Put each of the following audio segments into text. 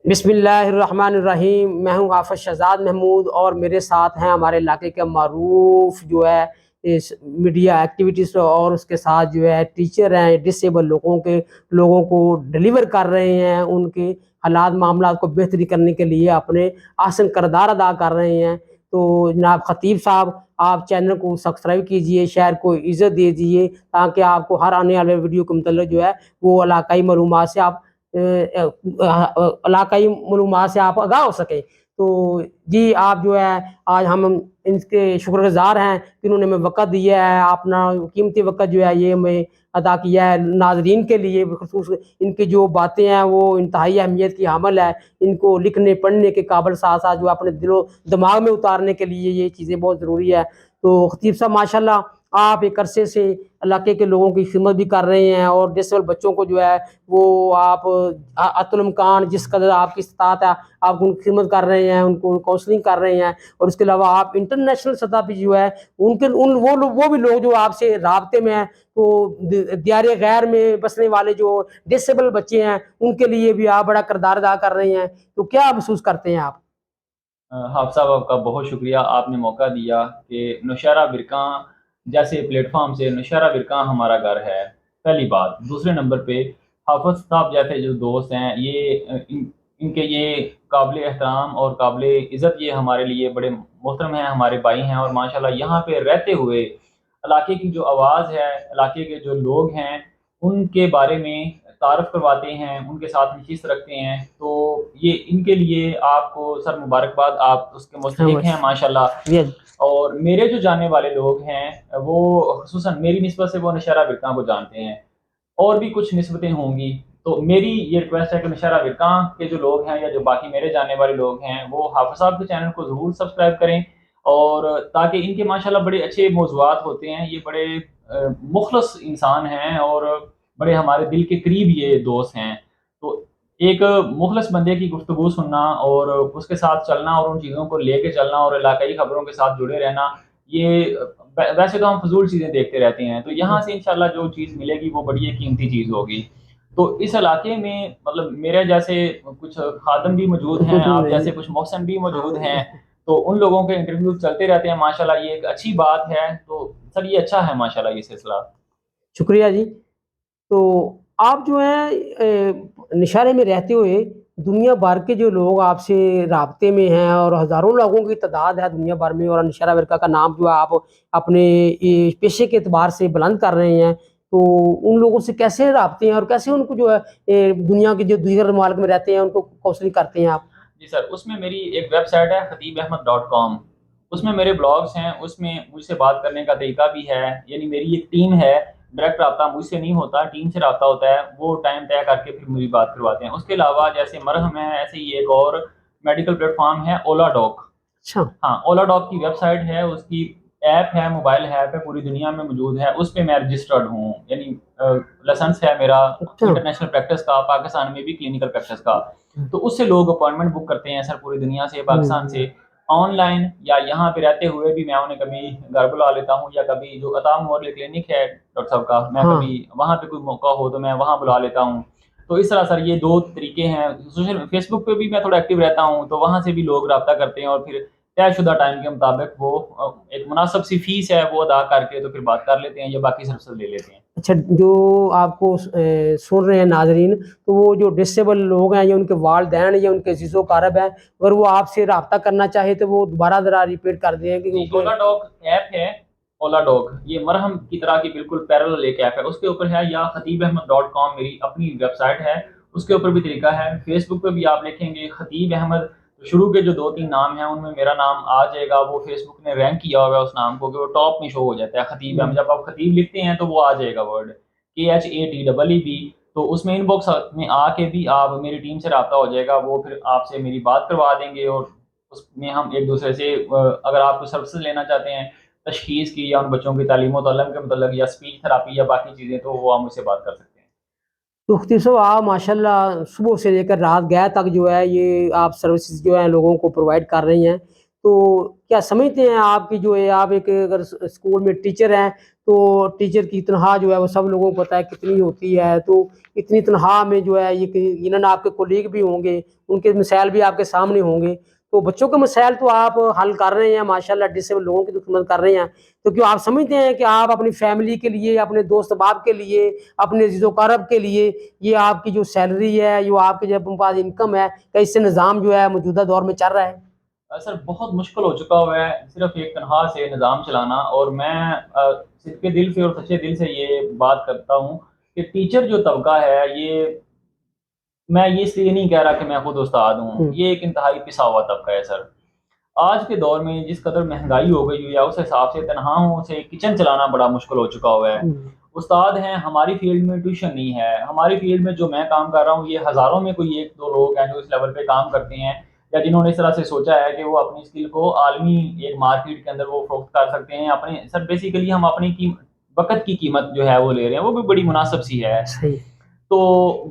بسم اللہ الرحمن الرحیم۔ میں ہوں حافظ شہزاد محمود اور میرے ساتھ ہیں ہمارے علاقے کے معروف جو ہے اس میڈیا ایکٹیویٹیز اور اس کے ساتھ جو ہے ٹیچر ہیں، ڈسیبل لوگوں کو ڈلیور کر رہے ہیں، ان کے حالات معاملات کو بہتری کرنے کے لیے اپنے احسن کردار ادا کر رہے ہیں۔ تو جناب خطیب صاحب، آپ چینل کو سبسکرائب کیجئے، شیئر کو عزت دے دیجئے تاکہ آپ کو ہر آنے والے ویڈیو کے متعلق جو ہے وہ علاقائی معلومات سے آپ آگاہ ہو سکیں۔ تو جی آپ جو ہے آج ہم ان کے شکر گزار ہیں کہ انہوں نے ہمیں وقت دیا ہے، اپنا قیمتی وقت جو ہے یہ ہمیں ادا کیا ہے ناظرین کے لیے۔ بخصوص ان کی جو باتیں ہیں وہ انتہائی اہمیت کی حامل ہے، ان کو لکھنے پڑھنے کے قابل ساتھ ساتھ جو اپنے دل و دماغ میں اتارنے کے لیے یہ چیزیں بہت ضروری ہے۔ تو خطیب صاحب ماشاءاللہ آپ ایک عرصے سے علاقے کے لوگوں کی خدمت بھی کر رہے ہیں اور ڈسیبل بچوں کو جو ہے وہ آپ حتی الامکان جس قدر آپ کی استطاعت ہے آپ ان کی خدمت کر رہے ہیں، ان کو کونسلنگ کر رہے ہیں، اور اس کے علاوہ آپ انٹرنیشنل سطح پہ جو ہے وہ بھی لوگ جو آپ سے رابطے میں ہیں، تو دیار غیر میں بسنے والے جو ڈسیبل بچے ہیں ان کے لیے بھی آپ بڑا کردار ادا کر رہے ہیں۔ تو کیا محسوس کرتے ہیں آپ؟ حافظ صاحب آپ کا بہت شکریہ، آپ نے موقع دیا کہ نوشہرہ برکاں جیسے پلیٹ فارم سے نوشہرہ برکاں ہمارا گھر ہے، پہلی بات۔ دوسرے نمبر پہ حافظ صاحب جیسے جو دوست ہیں ان کے یہ قابل احترام اور قابل عزت، یہ ہمارے لیے بڑے محترم ہیں، ہمارے بھائی ہیں، اور ماشاءاللہ یہاں پہ رہتے ہوئے علاقے کی جو آواز ہے، علاقے کے جو لوگ ہیں ان کے بارے میں تعارف کرواتے ہیں، ان کے ساتھ نشست رکھتے ہیں۔ تو یہ ان کے لیے آپ کو سر مبارکباد، آپ اس کے مستحق ہیں ماشاءاللہ۔ اور میرے جو جاننے والے لوگ ہیں وہ خصوصاً میری نسبت سے وہ نوشہرہ برکاں کو جانتے ہیں، اور بھی کچھ نسبتیں ہوں گی۔ تو میری یہ ریکویسٹ ہے کہ نوشہرہ برکاں کے جو لوگ ہیں یا جو باقی میرے جاننے والے لوگ ہیں وہ حافظ صاحب کے چینل کو ضرور سبسکرائب کریں، اور تاکہ ان کے ماشاءاللہ بڑے اچھے موضوعات ہوتے ہیں، یہ بڑے مخلص انسان ہیں اور بڑے ہمارے دل کے قریب یہ دوست ہیں۔ تو ایک مخلص بندے کی گفتگو سننا اور اس کے ساتھ چلنا اور ان چیزوں کو لے کے چلنا اور علاقائی خبروں کے ساتھ جڑے رہنا، یہ ویسے تو ہم فضول چیزیں دیکھتے رہتے ہیں، تو یہاں سے انشاءاللہ جو چیز ملے گی وہ بڑی قیمتی چیز ہوگی۔ تو اس علاقے میں مطلب میرے جیسے کچھ خادم بھی موجود ہیں، آپ جیسے کچھ محسن بھی موجود ہیں، تو ان لوگوں کے انٹرویوز چلتے رہتے ہیں ماشاءاللہ، یہ ایک اچھی بات ہے۔ تو سر یہ اچھا ہے ماشاءاللہ یہ سلسلہ۔ شکریہ جی۔ تو آپ جو ہیں نشانے میں رہتے ہوئے دنیا بھر کے جو لوگ آپ سے رابطے میں ہیں اور ہزاروں لوگوں کی تعداد ہے دنیا بھر میں، اور نشانہ برقع کا نام جو ہے آپ اپنے پیشے کے اعتبار سے بلند کر رہے ہیں، تو ان لوگوں سے کیسے رابطے ہیں اور کیسے ان کو جو ہے دنیا کے جو دیگر ممالک میں رہتے ہیں ان کو کونسلنگ کرتے ہیں آپ؟ جی سر، اس میں میری ایک ویب سائٹ ہے خطیباحمد.com، اس میں میرے بلاگز ہیں، اس میں مجھ سے بات کرنے کا طریقہ بھی ہے، یعنی میری ایک ٹیم ہے، ڈائریکٹ رابطہ مجھ سے نہیں ہوتا، ٹیم سے رابطہ ہوتا ہے، وہ ٹائم طے کر کے پھر میری بات کرواتے ہیں۔ اس کے علاوہ جیسے مرہم ہے، ایسے ہی ایک اور میڈیکل پلیٹ فارم ہے اولا ڈاک۔ اچھا، ہاں، اولا ڈاک کی ویب سائٹ ہے، اس کی ایپ ہے، موبائل ایپ ہے، پوری دنیا میں موجود ہے، اس پہ میں رجسٹرڈ ہوں، یعنی لائسنس ہے میرا انٹرنیشنل پریکٹس کا، پاکستان میں بھی کلینکل پریکٹس کا۔ تو اس سے لوگ اپوائنٹمنٹ بک کرتے ہیں سر، پوری دنیا سے، پاکستان سے، آن لائن یا یہاں پہ رہتے ہوئے بھی میں انہیں کبھی گھر بلا لیتا ہوں، یا کبھی جو عطا موریہ کلینک ہے ڈاکٹر صاحب کا، میں کبھی وہاں پہ کوئی موقع ہو تو میں وہاں بلا لیتا ہوں۔ تو اس طرح سر یہ دو طریقے ہیں۔ سوشل فیس بک پہ بھی میں تھوڑا ایکٹیو رہتا ہوں، تو وہاں سے بھی لوگ رابطہ کرتے ہیں، اور پھر طے شدہ ٹائم کے مطابق وہ ایک مناسب سی فیس ہے وہ ادا کر کے تو پھر بات کر لیتے ہیں یا باقی سروسز لے لیتے ہیں۔ اچھا، جو آپ کو سن رہے ہیں ناظرین، تو وہ جو ڈسیبل لوگ ہیں یا ان کے والدین یا ان کے عزیز و اقارب ہیں، اگر وہ آپ سے رابطہ کرنا چاہے تو وہ دوبارہ ذرا ریپیٹ کر دیں کہ اولا ڈاک ایپ ہے، اولا ڈاک یہ مرہم کی طرح کی بالکل پیرل ایک ایپ ہے، اس کے اوپر ہے، یا خطیباحمد.com میری اپنی ویب سائٹ ہے، اس کے اوپر بھی طریقہ ہے۔ فیس بک پہ بھی آپ لکھیں گے خطیب احمد، شروع کے جو 2-3 نام ہیں ان میں میرا نام آ جائے گا، وہ فیس بک نے رینک کیا ہوگا اس نام کو کہ وہ ٹاپ میں شو ہو جاتا ہے خطیب احمد، جب آپ خطیب لکھتے ہیں تو وہ آ جائے گا ورڈ KHATEEB، تو اس میں ان باکس میں آ کے بھی آپ میری ٹیم سے رابطہ ہو جائے گا، وہ پھر آپ سے میری بات کروا دیں گے، اور اس میں ہم ایک دوسرے سے اگر آپ کو سروسز لینا چاہتے ہیں تشخیص کی یا ان بچوں کی تعلیم و تعلم کے متعلق یا اسپیچ تھراپی یا باقی چیزیں، تو وہ آپ مجھ سے بات کر سکتے ہیں۔ تو خطیب صاحب آپ ماشاء اللہ صبح سے لے کر رات گئے تک جو ہے یہ آپ سروسز جو ہیں لوگوں کو پرووائڈ کر رہی ہیں، تو کیا سمجھتے ہیں آپ کی جو ہے آپ ایک اگر اسکول میں ٹیچر ہیں تو ٹیچر کی تنخواہ جو ہے وہ سب لوگوں کو پتہ ہے کتنی ہوتی ہے، تو اتنی تنخواہ میں جو ہے یہ یقیناً آپ کے کولیگ بھی ہوں گے، ان کے مسائل بھی آپ کے سامنے ہوں گے، تو بچوں کے مسائل تو آپ حل کر رہے ہیں ماشاءاللہ، ڈسیبل لوگوں کی تو خدمت کر رہے ہیں، تو کیوں آپ سمجھتے ہیں کہ آپ اپنی فیملی کے لیے، اپنے دوست احباب کے لیے، اپنے عزیز و اقارب کے لیے یہ آپ کی جو سیلری ہے، جو آپ کے جو پاس انکم ہے، کہ اس سے نظام جو ہے موجودہ دور میں چل رہا ہے؟ سر بہت مشکل ہو چکا ہوا ہے صرف ایک تنخواہ سے نظام چلانا، اور میں صدقے دل سے اور سچے دل سے یہ بات کرتا ہوں کہ ٹیچر جو طبقہ ہے، یہ میں یہ اس لیے نہیں کہہ رہا کہ میں خود استاد ہوں، یہ ایک انتہائی پسا ہوا طبقہ ہے سر۔ آج کے دور میں جس قدر مہنگائی ہو گئی ہے اس حساب سے تنہاؤں سے کچن چلانا بڑا مشکل ہو چکا ہوا ہے۔ استاد ہیں، ہماری فیلڈ میں ٹیوشن نہیں ہے، ہماری فیلڈ میں جو میں کام کر رہا ہوں یہ ہزاروں میں کوئی ایک دو لوگ ہیں جو اس لیول پہ کام کرتے ہیں، یا جنہوں نے اس طرح سے سوچا ہے کہ وہ اپنی اسکل کو عالمی ایک مارکیٹ کے اندر وہ فروخت کر سکتے ہیں اپنے سر۔ بیسیکلی ہم اپنی وقت کی قیمت جو ہے وہ لے رہے ہیں، وہ بھی بڑی مناسب سی ہے۔ صحیح۔ تو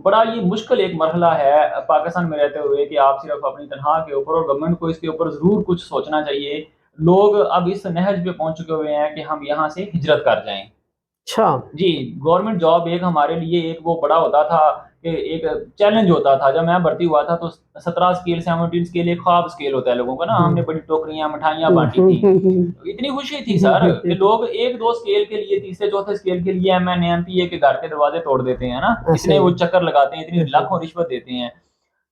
بڑا یہ مشکل ایک مرحلہ ہے پاکستان میں رہتے ہوئے کہ آپ صرف اپنی تنخواہ کے اوپر، اور گورنمنٹ کو اس کے اوپر ضرور کچھ سوچنا چاہیے۔ لوگ اب اس نہج پہ پہنچ چکے ہوئے ہیں کہ ہم یہاں سے ہجرت کر جائیں۔ اچھا۔ جی، گورنمنٹ جاب ایک ہمارے لیے ایک وہ بڑا ہوتا تھا کہ ایک چیلنج ہوتا تھا۔ جب میں بھرتی ہوا تھا تو 17 اسکیل 17 اسکیل ایک خواب اسکیل ہوتا ہے لوگوں کا نا، ہم نے بڑی ٹوکریاں مٹھائیاں بانٹی تھیں، اتنی خوشی تھی سر کہ لوگ ایک دو اسکیل کے لیے، تیسرے چوتھے اسکیل کے لیے M N A M P A کے گھر کے دروازے توڑ دیتے ہیں نا، اتنے وہ چکر لگاتے ہیں، اتنی لاکھوں رشوت دیتے ہیں۔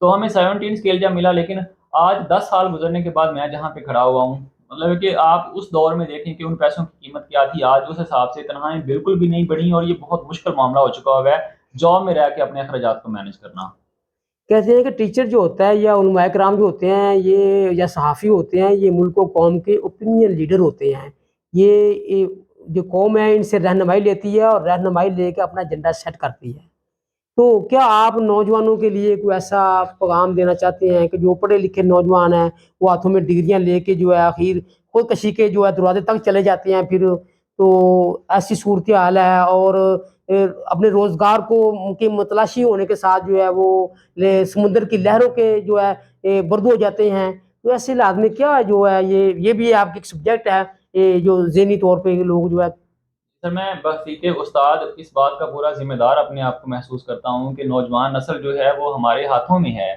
تو ہمیں 17 اسکیل جب ملا، لیکن آج 10 سال گزرنے کے بعد میں جہاں پہ کھڑا ہوا ہوں، مطلب کہ آپ اس دور میں دیکھیں کہ ان پیسوں کی قیمت کیا تھی، آج اس حساب سے تنخواہیں بالکل بھی نہیں بڑھی، اور یہ بہت مشکل معاملہ ہو چکا ہوا ہے جاب میں رہ کے اپنے اخراجات کو مینیج کرنا۔ کہتے ہیں کہ ٹیچر جو ہوتا ہے یا علماء کرام جو ہوتے ہیں یہ یا صحافی ہوتے ہیں، یہ ملک و قوم کے اوپینین لیڈر ہوتے ہیں، یہ جو قوم ہے ان سے رہنمائی لیتی ہے اور رہنمائی لے کے اپنا ایجنڈا سیٹ کرتی ہے، تو کیا آپ نوجوانوں کے لیے کوئی ایسا پیغام دینا چاہتے ہیں کہ جو پڑھے لکھے نوجوان ہیں وہ ہاتھوں میں ڈگریاں لے کے جو ہے آخر خودکشی کے جو ہے دروازے تک چلے جاتے ہیں، پھر تو ایسی صورتحال ہے، اور اپنے روزگار کو کے متلاشی ہونے کے ساتھ جو ہے وہ سمندر کی لہروں کے جو ہے بردو ہو جاتے ہیں، تو ایسے حالات میں کیا جو ہے یہ بھی آپ کی ایک سبجیکٹ ہے، یہ جو ذہنی طور پہ لوگ جو ہے؟ سر میں بحثیت استاد اس بات کا پورا ذمہ دار اپنے آپ کو محسوس کرتا ہوں کہ نوجوان نسل جو ہے وہ ہمارے ہاتھوں میں ہے،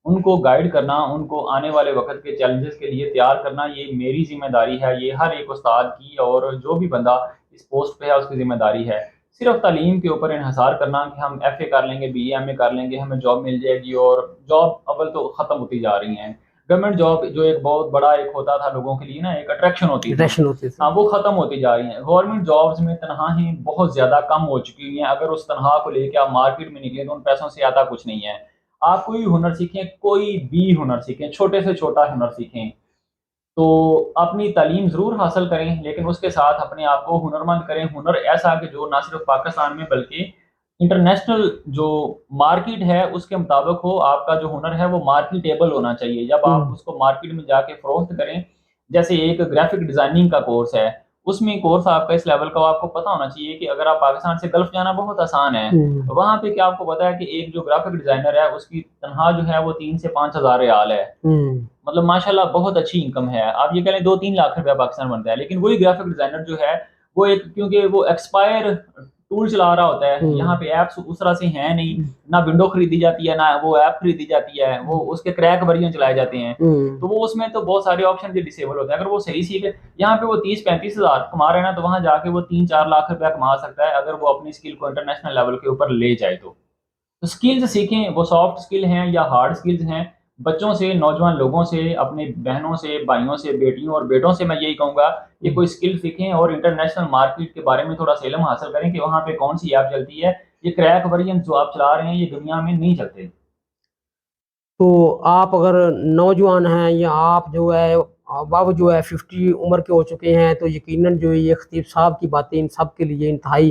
ان کو گائیڈ کرنا، ان کو آنے والے وقت کے چیلنجز کے لیے تیار کرنا، یہ میری ذمہ داری ہے، یہ ہر ایک استاد کی، اور جو بھی بندہ اس پوسٹ پہ ہے اس کی ذمہ داری ہے۔ صرف تعلیم کے اوپر انحصار کرنا کہ ہم ایف اے کر لیں گے، بی اے ایم اے کر لیں گے، ہمیں جاب مل جائے گی، اور جاب اول تو ختم ہوتی جا رہی ہیں۔ گورنمنٹ جاب جو ایک بہت بڑا ایک ہوتا تھا لوگوں کے لیے نا، ایک اٹریکشن ہوتی تھی، ہاں وہ ختم ہوتی جا رہی ہیں۔ گورنمنٹ جابز میں تنخواہیں بہت زیادہ کم ہو چکی ہیں، اگر اس تنخواہ کو لے کے آپ مارکیٹ میں نکلیں تو ان پیسوں سے آتا کچھ نہیں ہے۔ آپ کوئی ہنر سیکھیں، کوئی بھی ہنر سیکھیں، چھوٹے سے چھوٹا ہنر سیکھیں، تو اپنی تعلیم ضرور حاصل کریں، لیکن اس کے ساتھ اپنے آپ کو ہنرمند کریں، ہنر ایسا کہ جو نہ صرف پاکستان میں بلکہ انٹرنیشنل جو مارکیٹ ہے اس کے مطابق ہو۔ آپ کا جو ہنر ہے وہ مارکیٹیبل ہونا چاہیے، جب آپ اس کو مارکیٹ میں جا کے فروخت کریں۔ جیسے ایک گرافک ڈیزائننگ کا کورس ہے، اس میں کورس آپ کا اس لیول کا آپ کو پتہ ہونا چاہیے کہ اگر آپ پاکستان سے گلف جانا بہت آسان ہے، وہاں پہ کیا آپ کو پتا ہے کہ ایک جو گرافک ڈیزائنر ہے اس کی تنخواہ جو ہے وہ 3 سے 5 ہزار ریال ہے، مطلب ماشاءاللہ بہت اچھی انکم ہے۔ آپ یہ کہہ لیں 2-3 لاکھ روپیہ پاکستان بنتا ہے، لیکن وہی گرافک ڈیزائنر جو ہے وہ ایک، کیونکہ وہ ایکسپائر ٹول چلا رہا ہوتا ہے، یہاں پہ ایپس اس طرح سے ہیں نہیں، نہ ونڈو خریدی جاتی ہے، نہ وہ ایپ خریدی جاتی ہے، وہ اس کے کریک ورژن چلائے جاتے ہیں، تو وہ اس میں تو بہت سارے آپشن بھی ڈسیبل ہوتے ہیں۔ اگر وہ صحیح سیکھے، یہاں پہ وہ 30-35 ہزار کما رہے ہیں نا، تو وہاں جا کے وہ 3-4 لاکھ روپیہ کما سکتا ہے اگر وہ اپنی اسکل کو انٹرنیشنل لیول کے اوپر لے جائے تو اسکلز سیکھیں، وہ سافٹ اسکل ہیں یا ہارڈ اسکلز ہیں۔ بچوں سے، نوجوان لوگوں سے، اپنے بہنوں سے، بھائیوں سے، بیٹیوں اور بیٹوں سے میں یہی کہوں گا کہ کوئی اسکل سیکھیں اور انٹرنیشنل مارکیٹ کے بارے میں تھوڑا سا علم حاصل کریں کہ وہاں پہ کون سی ایپ چلتی ہے۔ یہ کریک ورژن جو آپ چلا رہے ہیں یہ دنیا میں نہیں چلتے۔ تو آپ اگر نوجوان ہیں یا آپ جو ہے اب جو ہے 50 عمر کے ہو چکے ہیں، تو یقیناً جو یہ خطیب صاحب کی باتیں ان سب کے لیے انتہائی